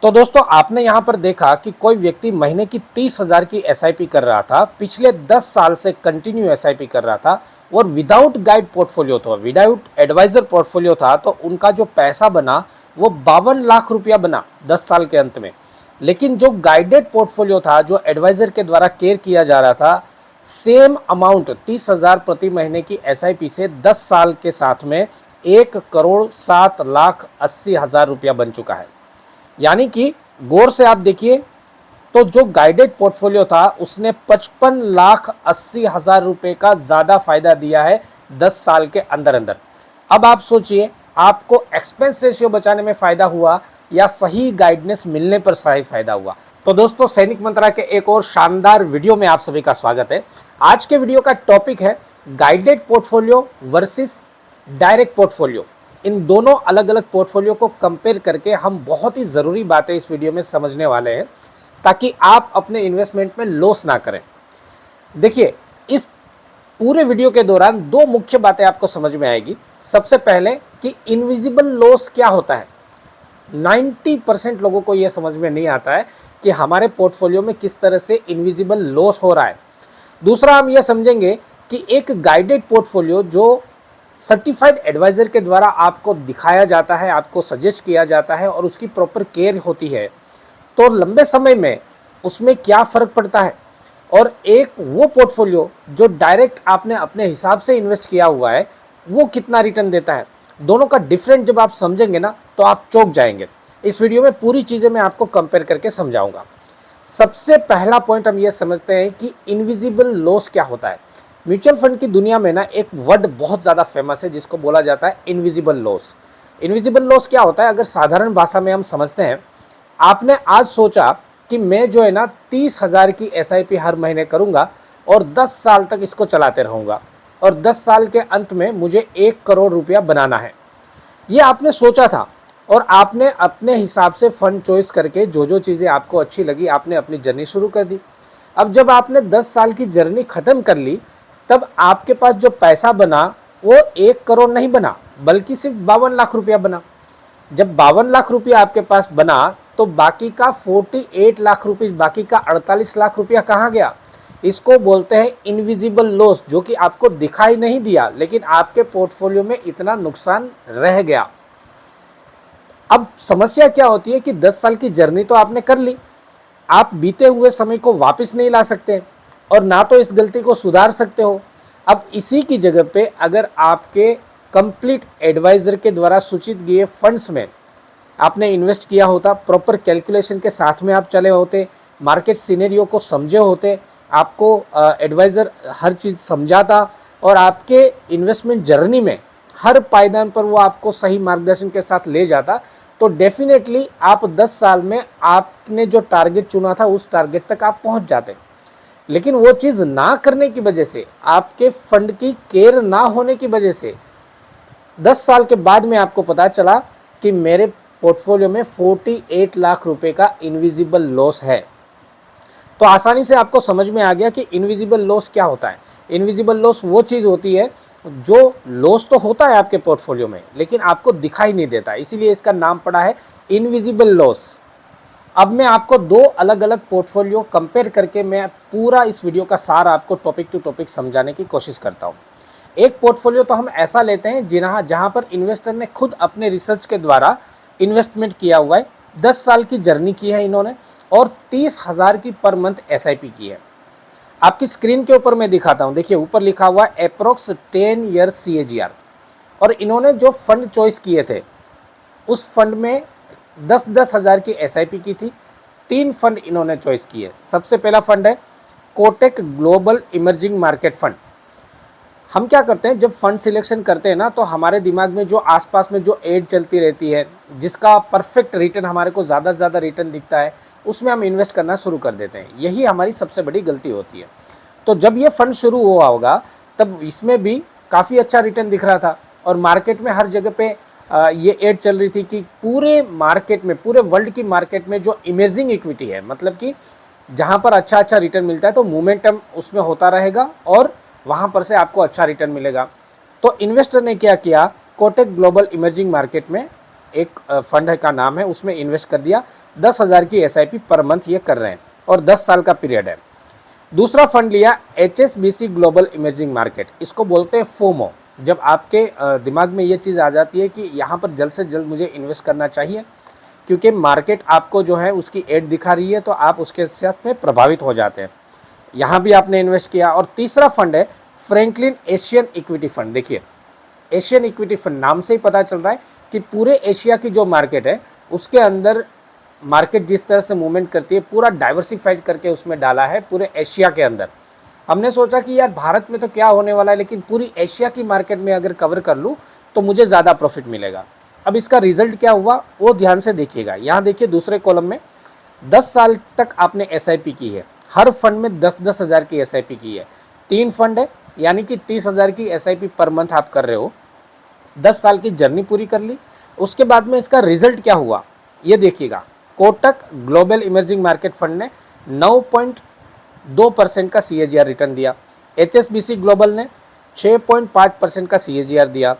तो दोस्तों आपने यहाँ पर देखा कि कोई व्यक्ति महीने की 30,000 की एसआईपी कर रहा था, पिछले 10 साल से कंटिन्यू एसआईपी कर रहा था और विदाउट गाइड पोर्टफोलियो था, विदाउट एडवाइजर पोर्टफोलियो था, तो उनका जो पैसा बना वो 52 लाख रुपया बना 10 साल के अंत में। लेकिन जो गाइडेड पोर्टफोलियो था, जो एडवाइजर के द्वारा केयर किया जा रहा था, सेम अमाउंट 30,000 प्रति महीने की एसआईपी से 10 साल के साथ में 1,07,80,000 रुपया बन चुका है। यानी कि गौर से आप देखिए तो जो गाइडेड पोर्टफोलियो था उसने 55,80,000 रुपए का ज़्यादा फायदा दिया है 10 साल के अंदर अंदर। अब आप सोचिए आपको एक्सपेंस रेशियो बचाने में फ़ायदा हुआ या सही गाइडेंस मिलने पर सही फायदा हुआ। तो दोस्तों सैनिक मंत्रा के एक और शानदार वीडियो में आप सभी का स्वागत है। आज के वीडियो का टॉपिक है guided portfolio versus direct portfolio. इन दोनों अलग अलग पोर्टफोलियो को कंपेयर करके हम बहुत ही ज़रूरी बातें इस वीडियो में समझने वाले हैं ताकि आप अपने इन्वेस्टमेंट में लॉस ना करें। देखिए, इस पूरे वीडियो के दौरान दो मुख्य बातें आपको समझ में आएगी। सबसे पहले कि इनविजिबल लॉस क्या होता है। 90% लोगों को यह समझ में नहीं आता है कि हमारे पोर्टफोलियो में किस तरह से इनविजिबल लॉस हो रहा है। दूसरा, हम यह समझेंगे कि एक गाइडेड पोर्टफोलियो जो सर्टिफाइड एडवाइज़र के द्वारा आपको दिखाया जाता है, आपको सजेस्ट किया जाता है और उसकी प्रॉपर केयर होती है, तो लंबे समय में उसमें क्या फ़र्क पड़ता है, और एक वो पोर्टफोलियो जो डायरेक्ट आपने अपने हिसाब से इन्वेस्ट किया हुआ है वो कितना रिटर्न देता है। दोनों का डिफरेंस जब आप समझेंगे ना तो आप चौंक जाएंगे। इस वीडियो में पूरी चीज़ें मैं आपको कंपेयर करके समझाऊंगा। सबसे पहला पॉइंट हम ये समझते हैं कि इनविजिबल लॉस क्या होता है। म्यूचुअल फंड की दुनिया में ना एक वर्ड बहुत ज़्यादा फेमस है जिसको बोला जाता है इनविजिबल लॉस। इनविजिबल लॉस क्या होता है, अगर साधारण भाषा में हम समझते हैं, आपने आज सोचा कि मैं जो है ना 30,000 की एसआईपी हर महीने करूंगा और 10 साल तक इसको चलाते रहूंगा और 10 साल के अंत में मुझे 1 करोड़ रुपया बनाना है। ये आपने सोचा था और आपने अपने हिसाब से फंड चॉइस करके जो जो चीज़ें आपको अच्छी लगी आपने अपनी जर्नी शुरू कर दी। अब जब आपने 10 साल की जर्नी ख़त्म कर ली तब आपके पास जो पैसा बना वो 1 करोड़ नहीं बना बल्कि सिर्फ 52 लाख रुपया बना। जब 52 लाख रुपया आपके पास बना तो बाकी का 48 लाख रुपये, बाकी का 48 लाख रुपया कहाँ गया? इसको बोलते हैं इनविजिबल लॉस, जो कि आपको दिखाई नहीं दिया लेकिन आपके पोर्टफोलियो में इतना नुकसान रह गया। अब समस्या क्या होती है कि 10 साल की जर्नी तो आपने कर ली, आप बीते हुए समय को वापस नहीं ला सकते और ना तो इस गलती को सुधार सकते हो। अब इसी की जगह पे अगर आपके कंप्लीट एडवाइज़र के द्वारा सूचित किए फंड्स में आपने इन्वेस्ट किया होता, प्रॉपर कैलकुलेशन के साथ में आप चले होते, मार्केट सिनेरियो को समझे होते, आपको एडवाइज़र हर चीज़ समझाता और आपके इन्वेस्टमेंट जर्नी में हर पायदान पर वो आपको सही मार्गदर्शन के साथ ले जाता, तो डेफिनेटली आप 10 साल में आपने जो टारगेट चुना था उस टारगेट तक आप पहुंच जाते। लेकिन वो चीज़ ना करने की वजह से, आपके फंड की केयर ना होने की वजह से 10 साल के बाद में आपको पता चला कि मेरे पोर्टफोलियो में 48 लाख रुपए का इनविजिबल लॉस है। तो आसानी से आपको समझ में आ गया कि इनविजिबल लॉस क्या होता है। इनविजिबल लॉस वो चीज़ होती है जो लॉस तो होता है आपके पोर्टफोलियो में लेकिन आपको दिखाई नहीं देता, इसीलिए इसका नाम पड़ा है इनविजिबल लॉस। अब मैं आपको दो अलग अलग पोर्टफोलियो कंपेयर करके मैं पूरा इस वीडियो का सार आपको टॉपिक टू टॉपिक समझाने की कोशिश करता हूँ। एक पोर्टफोलियो तो हम ऐसा लेते हैं जहाँ पर इन्वेस्टर ने खुद अपने रिसर्च के द्वारा इन्वेस्टमेंट किया हुआ है, 10 साल की जर्नी की है इन्होंने और 30,000 की पर मंथ एसआईपी की है। आपकी स्क्रीन के ऊपर मैं दिखाता हूँ, देखिए ऊपर लिखा हुआ है अप्रोक्स 10 ईयर्स CAGR। और इन्होंने जो फंड चॉइस किए थे उस फंड में 10-10 हज़ार की एसआईपी की थी। 3 फंड इन्होंने चॉइस किए। सबसे पहला फंड है Kotak global emerging market fund. हम क्या करते हैं जब फंड सिलेक्शन करते हैं ना तो हमारे दिमाग में जो आसपास में जो एड चलती रहती है जिसका परफेक्ट रिटर्न हमारे को ज़्यादा से ज़्यादा रिटर्न दिखता है उसमें हम इन्वेस्ट करना शुरू कर देते हैं। यही हमारी सबसे बड़ी गलती होती है। तो जब ये फंड शुरू हुआ होगा तब इसमें भी काफ़ी अच्छा रिटर्न दिख रहा था और मार्केट में हर जगह पे ये एड चल रही थी कि पूरे मार्केट में, पूरे वर्ल्ड की मार्केट में जो इमर्जिंग इक्विटी है, मतलब कि जहाँ पर अच्छा अच्छा रिटर्न मिलता है तो मोमेंटम उसमें होता रहेगा और वहाँ पर से आपको अच्छा रिटर्न मिलेगा। तो इन्वेस्टर ने क्या किया, कोटक ग्लोबल इमर्जिंग मार्केट में एक फंड का नाम है, उसमें इन्वेस्ट कर दिया, 10,000 की SIP पर मंथ ये कर रहे हैं और 10 साल का पीरियड है। दूसरा फंड लिया HSBC ग्लोबल इमर्जिंग मार्केट, इसको बोलते हैं फोमो। जब आपके दिमाग में ये चीज़ आ जाती है कि यहाँ पर जल्द से जल्द मुझे इन्वेस्ट करना चाहिए क्योंकि मार्केट आपको जो है उसकी एड दिखा रही है, तो आप उसके साथ में प्रभावित हो जाते हैं, यहाँ भी आपने इन्वेस्ट किया। और तीसरा फंड है फ्रैंकलिन एशियन इक्विटी फंड। देखिए एशियन इक्विटी फंड नाम से ही पता चल रहा है कि पूरे एशिया की जो मार्केट है उसके अंदर मार्केट जिस तरह से मूवमेंट करती है, पूरा डाइवर्सिफाइड करके उसमें डाला है पूरे एशिया के अंदर। हमने सोचा कि यार भारत में तो क्या होने वाला है, लेकिन पूरी एशिया की मार्केट में अगर कवर कर लूँ तो मुझे ज़्यादा प्रॉफिट मिलेगा। अब इसका रिजल्ट क्या हुआ वो ध्यान से देखिएगा। यहाँ देखिए दूसरे कॉलम में 10 साल तक आपने SIP की है, हर फंड में 10-10 हज़ार की SIP की है, 3 फंड है यानी कि 30,000 की SIP पर मंथ आप कर रहे हो, 10 साल की जर्नी पूरी कर ली। उसके बाद में इसका रिजल्ट क्या हुआ ये देखिएगा। Kotak global emerging market fund ने 9.2% का CAGR रिटर्न दिया, HSBC ग्लोबल ने 6.5% का CAGR दिया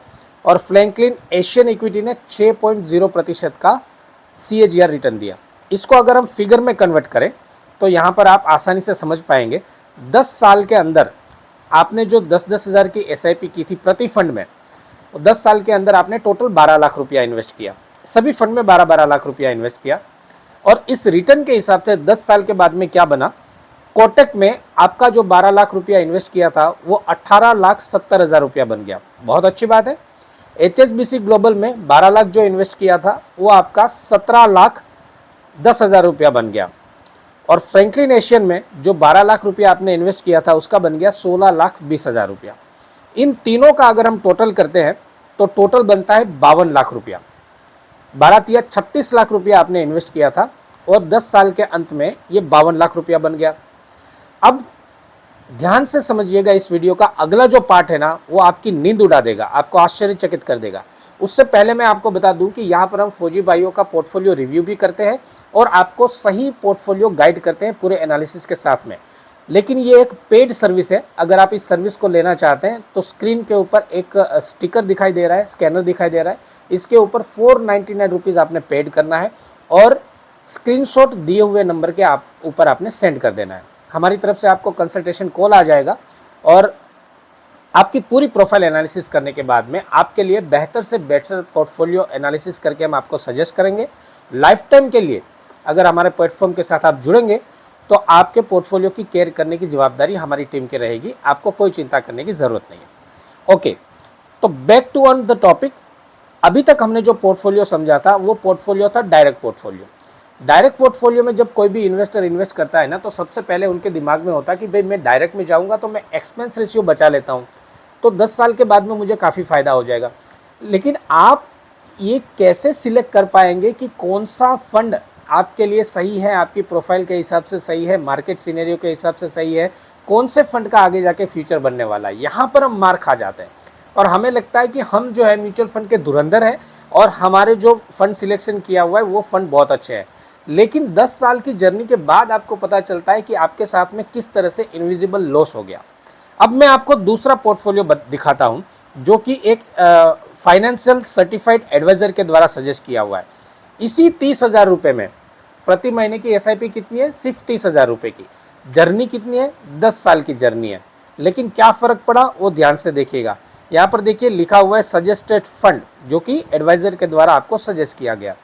और फ्रैंकलिन एशियन इक्विटी ने 6.0% का CAGR रिटर्न दिया। इसको अगर हम फिगर में कन्वर्ट करें तो यहाँ पर आप आसानी से समझ पाएंगे। 10 साल के अंदर आपने जो 10-10 हज़ार की SIP की थी प्रति फंड में, 10 साल के अंदर आपने टोटल 12 लाख रुपया इन्वेस्ट किया, सभी फंड में 12-12 लाख रुपया इन्वेस्ट किया। और इस रिटर्न के हिसाब से 10 साल के बाद में क्या बना, कोटक में आपका जो 12 लाख रुपया इन्वेस्ट किया था वो 18,70,000 रुपया बन गया, बहुत अच्छी बात है। HSBC ग्लोबल में 12 लाख जो इन्वेस्ट किया था वो आपका 17,10,000 रुपया बन गया। और फ्रैंकलिन एशियन में जो 12 लाख रुपया आपने इन्वेस्ट किया था उसका बन गया 16,20,000 रुपया। इन तीनों का अगर हम टोटल करते हैं तो टोटल बनता है 52 लाख रुपया। 12 36 लाख रुपया आपने इन्वेस्ट किया था और 10 साल के अंत में ये 52 लाख रुपया बन गया। अब ध्यान से समझिएगा, इस वीडियो का अगला जो पार्ट है ना वो आपकी नींद उड़ा देगा, आपको आश्चर्यचकित कर देगा। उससे पहले मैं आपको बता दूं कि यहाँ पर हम फौजी भाइयों का पोर्टफोलियो रिव्यू भी करते हैं और आपको सही पोर्टफोलियो गाइड करते हैं पूरे एनालिसिस के साथ में। लेकिन ये एक पेड सर्विस है, अगर आप इस सर्विस को लेना चाहते हैं तो स्क्रीन के ऊपर एक स्टिकर दिखाई दे रहा है, स्कैनर दिखाई दे रहा है, इसके ऊपर 499 रुपीज़ आपने पेड करना है और स्क्रीनशॉट दिए हुए नंबर के ऊपर आपने सेंड कर देना है। हमारी तरफ से आपको कंसल्टेशन कॉल आ जाएगा और आपकी पूरी प्रोफाइल एनालिसिस करने के बाद में आपके लिए बेहतर से बेहतर पोर्टफोलियो एनालिसिस करके हम आपको सजेस्ट करेंगे। लाइफ टाइम के लिए अगर हमारे प्लेटफॉर्म के साथ आप जुड़ेंगे तो आपके पोर्टफोलियो की केयर करने की जवाबदारी हमारी टीम की रहेगी, आपको कोई चिंता करने की ज़रूरत नहीं है। ओके, तो back to on the topic. अभी तक हमने जो पोर्टफोलियो समझा था वो पोर्टफोलियो था डायरेक्ट पोर्टफोलियो। डायरेक्ट पोर्टफोलियो में जब कोई भी इन्वेस्टर इन्वेस्ट करता है ना तो सबसे पहले उनके दिमाग में होता है कि भाई मैं डायरेक्ट में जाऊंगा तो मैं एक्सपेंस रेशियो बचा लेता हूं, तो 10 साल के बाद में मुझे काफ़ी फ़ायदा हो जाएगा। लेकिन आप ये कैसे सिलेक्ट कर पाएंगे कि कौन सा फंड आपके लिए सही है, आपकी प्रोफाइल के हिसाब से सही है, मार्केट सिनेरियो के हिसाब से सही है, कौन से फंड का आगे जाके फ्यूचर बनने वाला है। यहाँ पर हम मार खा जाते हैं और हमें लगता है कि हम जो है म्यूचुअल फंड के धुरंधर हैं और हमारे जो फंड सिलेक्शन किया हुआ है वो फंड बहुत अच्छे हैं। लेकिन 10 साल की जर्नी के बाद आपको पता चलता है कि आपके साथ में किस तरह से इनविजिबल लॉस हो गया। अब मैं आपको दूसरा पोर्टफोलियो दिखाता हूं जो कि एक फाइनेंशियल सर्टिफाइड एडवाइजर के द्वारा सजेस्ट किया हुआ है। इसी 30,000 रुपये में प्रति महीने की SIP कितनी है, सिर्फ 30,000 रुपये की। जर्नी कितनी है, 10 साल की जर्नी है। लेकिन क्या फ़र्क पड़ा वो ध्यान से देखिएगा। यहाँ पर देखिए लिखा हुआ है सजेस्टेड फंड, जो कि एडवाइजर के द्वारा आपको सजेस्ट किया गया।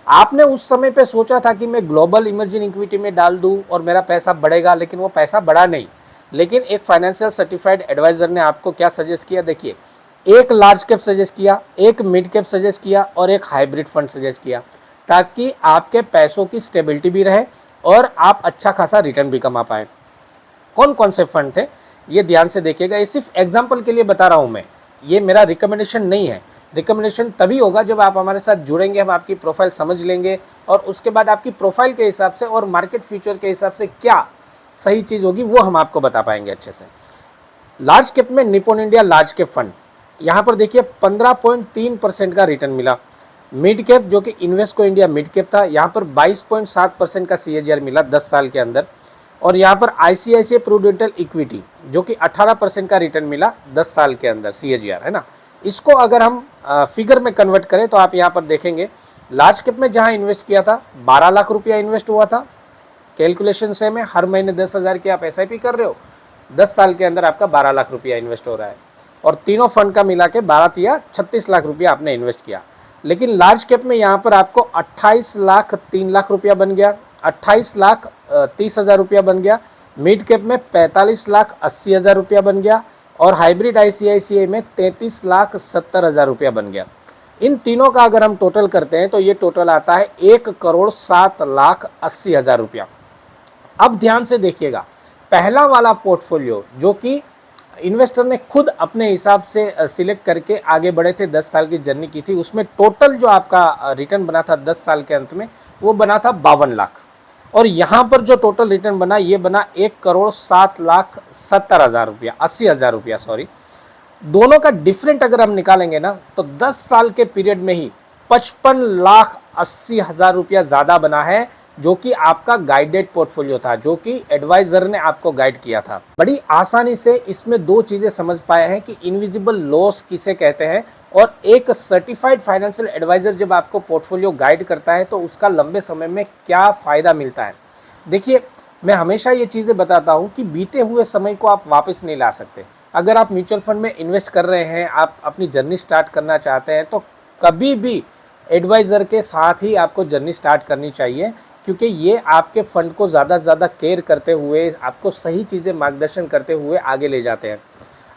आपने उस समय पे सोचा था कि मैं ग्लोबल इमर्जिंग इक्विटी में डाल दूं और मेरा पैसा बढ़ेगा, लेकिन वो पैसा बढ़ा नहीं। लेकिन एक फाइनेंशियल सर्टिफाइड एडवाइजर ने आपको क्या सजेस्ट किया, देखिए, एक लार्ज कैप सजेस्ट किया, एक मिड कैप सजेस्ट किया और एक हाइब्रिड फंड सजेस्ट किया, ताकि आपके पैसों की स्टेबिलिटी भी रहे और आप अच्छा खासा रिटर्न भी कमा पाएँ। कौन कौन से फंड थे ये ध्यान से देखिएगा। ये सिर्फ एग्जाम्पल के लिए बता रहा हूँ मैं, ये मेरा रिकमेंडेशन नहीं है। रिकमेंडेशन तभी होगा जब आप हमारे साथ जुड़ेंगे, हम आपकी प्रोफाइल समझ लेंगे और उसके बाद आपकी प्रोफाइल के हिसाब से और मार्केट फ्यूचर के हिसाब से क्या सही चीज़ होगी वो हम आपको बता पाएंगे अच्छे से। लार्ज कैप में Nippon India large cap fund, यहाँ पर देखिए 15.3% का रिटर्न मिला। मिड कैप जो कि इन्वेस्को इंडिया मिड कैप था, यहाँ पर 22.7% का CAGR मिला 10 साल के अंदर। और यहाँ पर ICICI प्रूडेंटल इक्विटी जो कि 18% का रिटर्न मिला 10 साल के अंदर CAGR, है ना। इसको अगर हम फिगर में कन्वर्ट करें तो आप यहाँ पर देखेंगे लार्ज कैप में जहां इन्वेस्ट किया था 12 लाख रुपया इन्वेस्ट हुआ था, कैलकुलेशन सेम है, हर महीने 10,000 की आप SIP कर रहे हो, 10 साल के अंदर आपका 12 लाख रुपया इन्वेस्ट हो रहा है और तीनों फंड का मिला के 12 या 36 लाख रुपया आपने इन्वेस्ट किया। लेकिन लार्ज कैप में यहाँ पर आपको 28 लाख 3 लाख रुपया बन गया, 28 लाख 30,000 रुपया बन गया, मिड कैप में 45 लाख 80,000 रुपया बन गया और हाइब्रिड ICICI में 33 लाख 70,000 रुपया बन गया। इन तीनों का अगर हम टोटल करते हैं तो ये टोटल आता है 1,07,80,000 रुपया। अब ध्यान से देखिएगा, पहला वाला पोर्टफोलियो जो कि इन्वेस्टर ने खुद अपने हिसाब से सिलेक्ट करके आगे बढ़े थे, 10 साल की जर्नी की थी, उसमें टोटल जो आपका रिटर्न बना था 10 साल के अंत में वो बना था 52 लाख और यहाँ पर जो टोटल रिटर्न बना ये बना 1,07,70,000 रुपया, 80,000 रुपया सॉरी। दोनों का डिफरेंट अगर हम निकालेंगे ना तो 10 साल के पीरियड में ही 55,80,000 रुपया ज़्यादा बना है, जो कि आपका गाइडेड पोर्टफोलियो था, जो कि एडवाइजर ने आपको गाइड किया था। बड़ी आसानी से इसमें दो चीज़ें समझ पाए हैं कि इनविजिबल लॉस किसे कहते हैं और एक सर्टिफाइड फाइनेंशियल एडवाइजर जब आपको पोर्टफोलियो गाइड करता है तो उसका लंबे समय में क्या फ़ायदा मिलता है। देखिए, मैं हमेशा ये चीज़ें बताता हूँ कि बीते हुए समय को आप वापस नहीं ला सकते। अगर आप म्यूचुअल फंड में इन्वेस्ट कर रहे हैं, आप अपनी जर्नी स्टार्ट करना चाहते हैं, तो कभी भी एडवाइज़र के साथ ही आपको जर्नी स्टार्ट करनी चाहिए, क्योंकि ये आपके फंड को ज़्यादा से ज़्यादा केयर करते हुए, आपको सही चीज़ें मार्गदर्शन करते हुए आगे ले जाते हैं।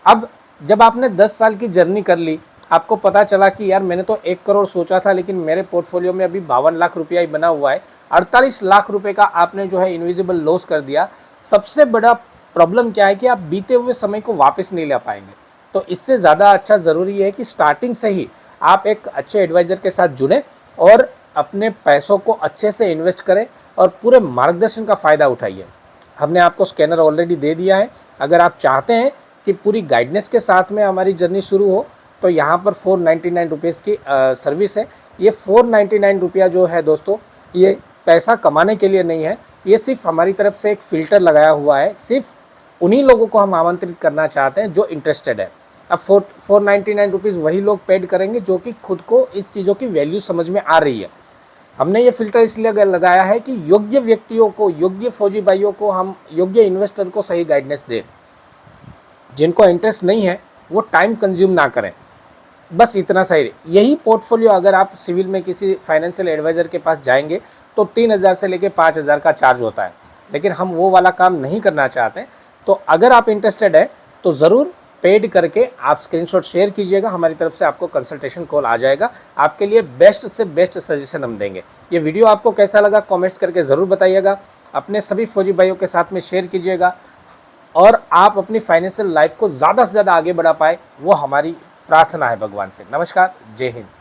अब जब आपने 10 साल की जर्नी कर ली, आपको पता चला कि यार मैंने तो 1 करोड़ सोचा था लेकिन मेरे पोर्टफोलियो में अभी 52 लाख रुपया ही बना हुआ है, 48 लाख रुपए का आपने जो है इनविजिबल लॉस कर दिया। सबसे बड़ा प्रॉब्लम क्या है कि आप बीते हुए समय को वापस नहीं ला पाएंगे। तो इससे ज़्यादा अच्छा ज़रूरी है कि स्टार्टिंग से ही आप एक अच्छे एडवाइज़र के साथ जुड़ें और अपने पैसों को अच्छे से इन्वेस्ट करें और पूरे मार्गदर्शन का फ़ायदा उठाइए। हमने आपको स्कैनर ऑलरेडी दे दिया है। अगर आप चाहते हैं कि पूरी गाइडेंस के साथ में हमारी जर्नी शुरू हो तो यहाँ पर 499 रुपीज़ की सर्विस है। ये 499 रुपया जो है दोस्तों, ये पैसा कमाने के लिए नहीं है, ये सिर्फ हमारी तरफ से एक फ़िल्टर लगाया हुआ है। सिर्फ उन्हीं लोगों को हम आमंत्रित करना चाहते हैं जो इंटरेस्टेड है। अब 499 रुपीज़ वही लोग पेड करेंगे जो कि खुद को इस चीज़ों की वैल्यू समझ में आ रही है। हमने ये फ़िल्टर इसलिए लगाया है कि योग्य व्यक्तियों को, योग्य फौजी भाइयों को, हम योग्य इन्वेस्टर को सही गाइडेंस दें। जिनको इंटरेस्ट नहीं है वो टाइम कंज्यूम ना करें, बस इतना सही। यही पोर्टफोलियो अगर आप सिविल में किसी फाइनेंशियल एडवाइज़र के पास जाएंगे तो 3,000 से लेकर 5,000 का चार्ज होता है, लेकिन हम वो वाला काम नहीं करना चाहते। तो अगर आप इंटरेस्टेड है तो ज़रूर पेड करके आप स्क्रीनशॉट शेयर कीजिएगा, हमारी तरफ से आपको कंसल्टेशन कॉल आ जाएगा। आपके लिए बेस्ट से बेस्ट सजेशन हम देंगे। ये वीडियो आपको कैसा लगा कमेंट्स करके ज़रूर बताइएगा, अपने सभी फौजी भाइयों के साथ में शेयर कीजिएगा और आप अपनी फाइनेंशियल लाइफ को ज़्यादा से ज़्यादा आगे बढ़ा पाए, वो हमारी प्रार्थना है भगवान से। नमस्कार, जय हिंद।